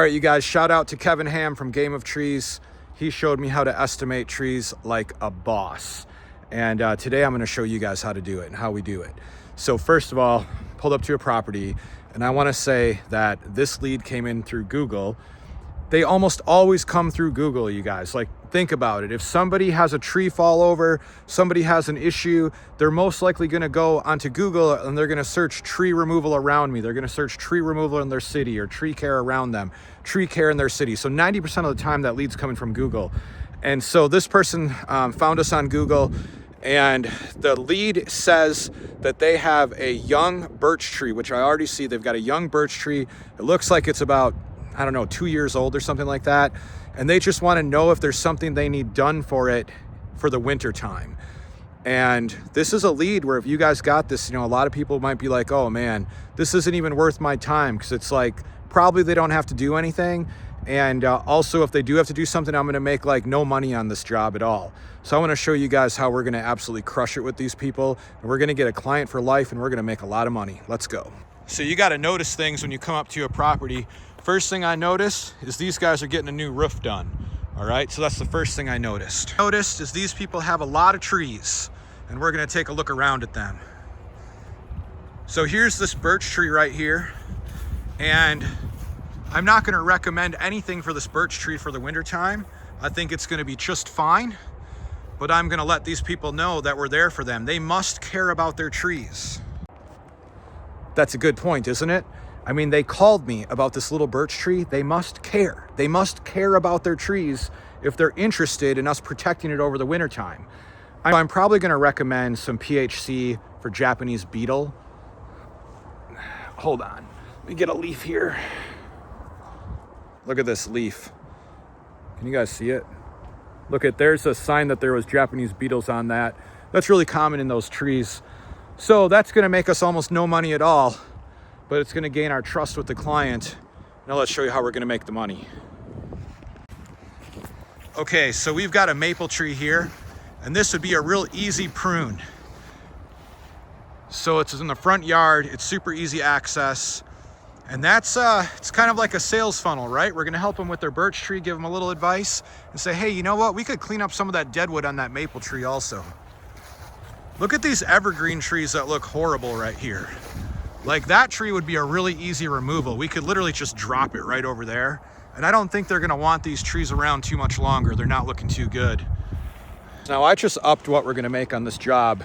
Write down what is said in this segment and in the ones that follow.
All right, you guys, shout out to Kevin Ham from Game of Trees. He showed me how to estimate trees like a boss. And today I'm gonna show you guys how to do it and how we do it. So first of all, pulled up to a property, and I wanna say that this lead came in through Google. They almost always come through Google, you guys. Like, think about it. If somebody has a tree fall over, somebody has an issue, they're most likely gonna go onto Google and they're gonna search tree removal around me. They're gonna search tree removal in their city or tree care around them, tree care in their city. So 90% of the time that lead's coming from Google. And so this person found us on Google, and the lead says that they have a young birch tree, which I already see. They've got a young birch tree. It looks like it's about, I don't know, 2 years old or something like that. And they just want to know if there's something they need done for it for the winter time. And this is a lead where if you guys got this, you know, a lot of people might be like, oh man, this isn't even worth my time, because it's like, probably they don't have to do anything. And also, if they do have to do something, I'm going to make like no money on this job at all. So I want to show you guys how we're going to absolutely crush it with these people. And we're going to get a client for life, and we're going to make a lot of money. Let's go. So you got to notice things when you come up to a property. First thing I noticed is these guys are getting a new roof done. All right, so that's the first thing I noticed. Noticed is these people have a lot of trees, and we're going to take a look around at them. So here's this birch tree right here, and I'm not going to recommend anything for this birch tree for the winter time. I think it's going to be just fine, but I'm going to let these people know that we're there for them. They must care about their trees. That's a good point, isn't it? I mean, they called me about this little birch tree. They must care. They must care about their trees if they're interested in us protecting it over the winter time. I'm probably going to recommend some PHC for Japanese beetle. Hold on. Let me get a leaf here. Look at this leaf. Can you guys see it? Look at, there's a sign that there was Japanese beetles on that. That's really common in those trees. So that's going to make us almost no money at all, but it's going to gain our trust with the client. Now let's show you how we're going to make the money. Okay, so we've got a maple tree here, and this would be a real easy prune. So it's in the front yard. It's super easy access. And that's, it's kind of like a sales funnel, right? We're going to help them with their birch tree, give them a little advice, and say, hey, you know what? We could clean up some of that deadwood on that maple tree also. Look at these evergreen trees that look horrible right here. Like, that tree would be a really easy removal. We could literally just drop it right over there. And I don't think they're going to want these trees around too much longer. They're not looking too good. Now, I just upped what we're going to make on this job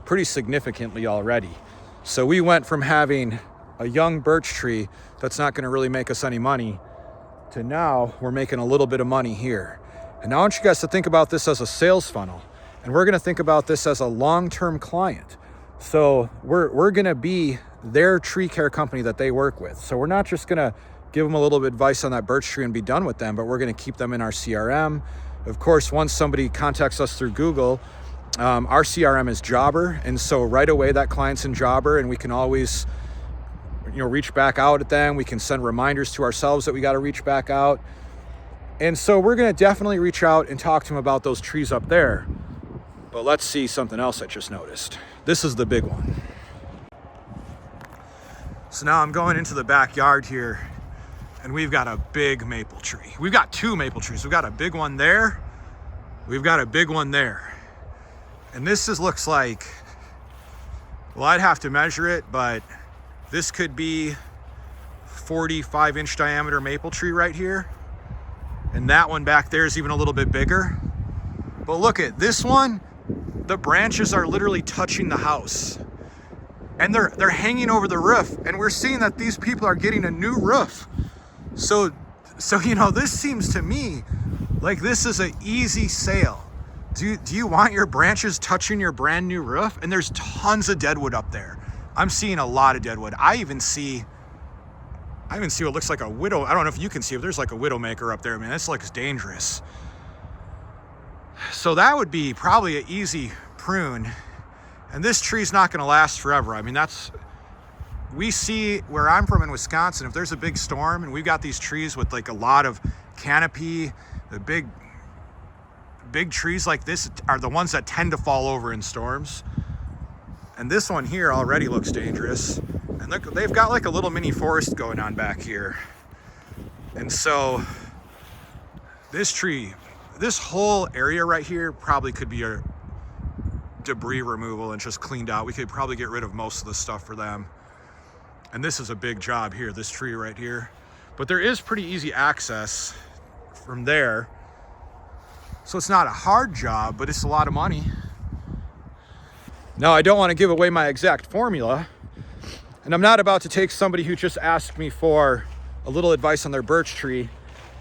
pretty significantly already. So we went from having a young birch tree that's not going to really make us any money to now we're making a little bit of money here. And now I want you guys to think about this as a sales funnel, and we're going to think about this as a long-term client. So we're going to be their tree care company that they work with. So we're not just going to give them a little bit of advice on that birch tree and be done with them, but we're going to keep them in our CRM. Of course, once somebody contacts us through Google, our CRM is Jobber, and so right away that client's in Jobber, and we can always, you know, reach back out at them. We can send reminders to ourselves that we got to reach back out. And so we're going to definitely reach out and talk to them about those trees up there. But let's see something else I just noticed. This is the big one. So now I'm going into the backyard here, and we've got a big maple tree. We've got two maple trees. We've got a big one there. We've got a big one there. And this looks like, well, I'd have to measure it, but this could be 45-inch diameter maple tree right here. And that one back there is even a little bit bigger. But look at this one. The branches are literally touching the house. And they're hanging over the roof. And we're seeing that these people are getting a new roof. So you know, this seems to me like this is an easy sale. Do you want your branches touching your brand new roof? And there's tons of deadwood up there. I'm seeing a lot of deadwood. I even see what looks like a widow. I don't know if you can see, but there's like a widowmaker up there. Man, this looks dangerous. So that would be probably an easy prune. And this tree's not going to last forever. I mean, we see where I'm from in Wisconsin, if there's a big storm and we've got these trees with like a lot of canopy, the big trees like this are the ones that tend to fall over in storms. And this one here already looks dangerous. And look, they've got like a little mini forest going on back here. And so this tree, this whole area right here probably could be a debris removal and just cleaned out. We could probably get rid of most of the stuff for them. And this is a big job here, this tree right here. But there is pretty easy access from there. So it's not a hard job, but it's a lot of money. Now, I don't want to give away my exact formula, and I'm not about to take somebody who just asked me for a little advice on their birch tree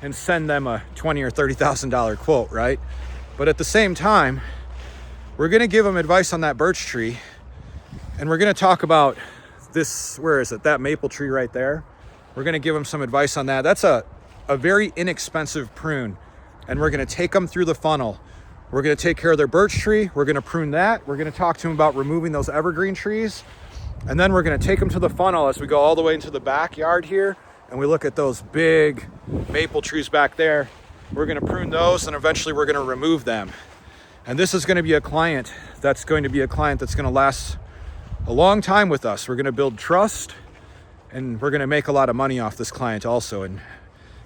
and send them a $20,000 or $30,000 quote, right? But at the same time, we're going to give them advice on that birch tree, and we're going to talk about this, where is it? That maple tree right there. We're going to give them some advice on that. That's a very inexpensive prune, and we're going to take them through the funnel. We're going to take care of their birch tree. We're going to prune that. We're going to talk to them about removing those evergreen trees. And then we're going to take them to the funnel as we go all the way into the backyard here. And we look at those big maple trees back there. We're going to prune those, and eventually we're going to remove them. And this is going to be a client that's going to last a long time with us. We're going to build trust, and we're going to make a lot of money off this client also. And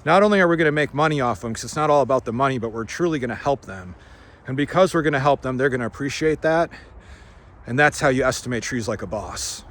not only are we going to make money off them, because it's not all about the money, but we're truly going to help them. And because we're going to help them, they're going to appreciate that. And that's how you estimate trees like a boss.